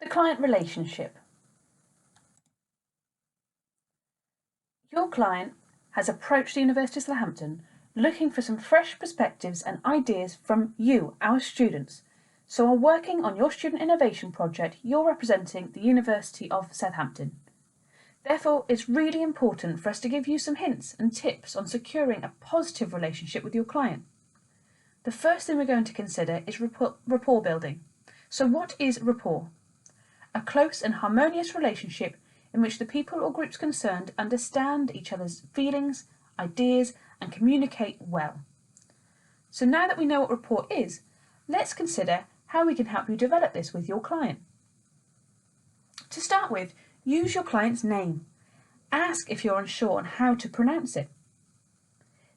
The client relationship. Your client has approached the University of Southampton looking for some fresh perspectives and ideas from you, our students. So while working on your student innovation project, you're representing the University of Southampton. Therefore, it's really important for us to give you some hints and tips on securing a positive relationship with your client. The first thing we're going to consider is rapport building. So what is rapport? A close and harmonious relationship in which the people or groups concerned understand each other's feelings, ideas, and communicate well. So now that we know what rapport is, let's consider how we can help you develop this with your client. To start with, use your client's name. Ask if you're unsure on how to pronounce it.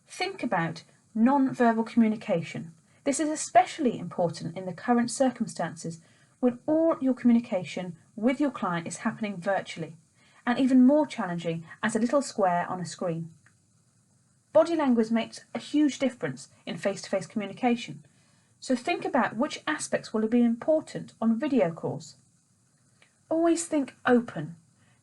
Think about non-verbal communication. This is especially important in the current circumstances when all your communication with your client is happening virtually, and even more challenging as a little square on a screen. Body language makes a huge difference in face-to-face communication, so think about which aspects will be important on video calls. Always think open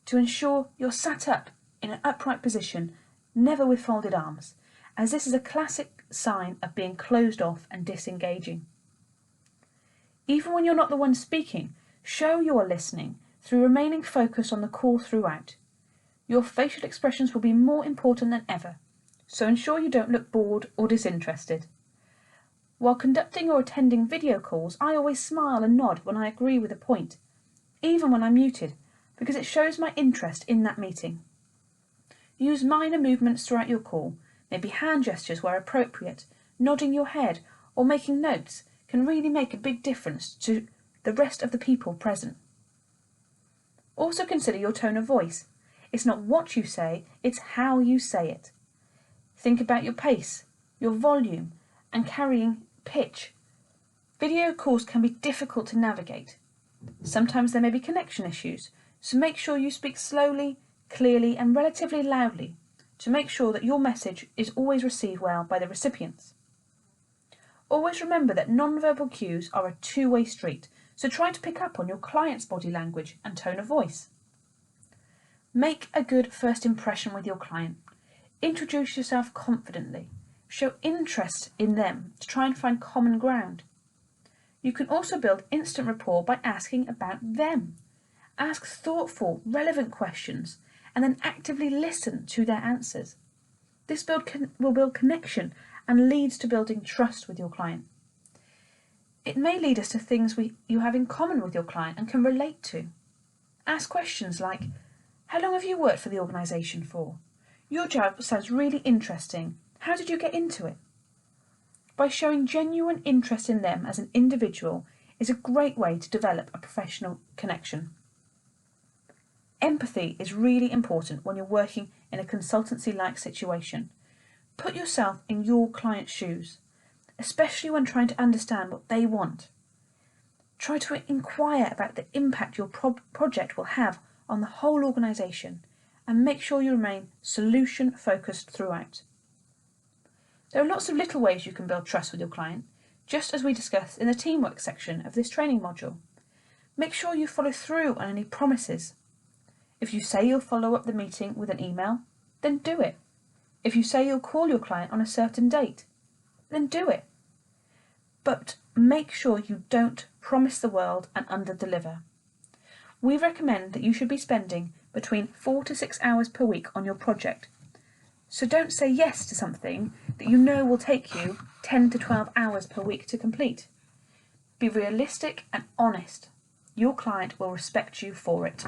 to ensure you're sat up in an upright position, never with folded arms, as this is a classic sign of being closed off and disengaging. Even when you're not the one speaking, show you are listening through remaining focused on the call throughout. Your facial expressions will be more important than ever, so ensure you don't look bored or disinterested. While conducting or attending video calls, I always smile and nod when I agree with a point, even when I'm muted, because it shows my interest in that meeting. Use minor movements throughout your call, maybe hand gestures where appropriate, nodding your head or making notes can really make a big difference to the rest of the people present. Also consider your tone of voice. It's not what you say, it's how you say it. Think about your pace, your volume, and carrying pitch. Video calls can be difficult to navigate. Sometimes there may be connection issues, so make sure you speak slowly, clearly, and relatively loudly to make sure that your message is always received well by the recipients. Always remember that non-verbal cues are a two-way street, so try to pick up on your client's body language and tone of voice. Make a good first impression with your client. Introduce yourself confidently. Show interest in them to try and find common ground. You can also build instant rapport by asking about them. Ask thoughtful, relevant questions and then actively listen to their answers. This will build connection and leads to building trust with your client. It may lead us to things you have in common with your client and can relate to. Ask questions like, how long have you worked for the organisation for? Your job sounds really interesting. How did you get into it? By showing genuine interest in them as an individual is a great way to develop a professional connection. Empathy is really important when you're working in a consultancy-like situation. Put yourself in your client's shoes, especially when trying to understand what they want. Try to inquire about the impact your project will have on the whole organisation and make sure you remain solution-focused throughout. There are lots of little ways you can build trust with your client, just as we discussed in the teamwork section of this training module. Make sure you follow through on any promises. If you say you'll follow up the meeting with an email, then do it. If you say you'll call your client on a certain date, then do it. But make sure you don't promise the world and under-deliver. We recommend that you should be spending between 4 to 6 hours per week on your project. So don't say yes to something that you know will take you 10 to 12 hours per week to complete. Be realistic and honest. Your client will respect you for it.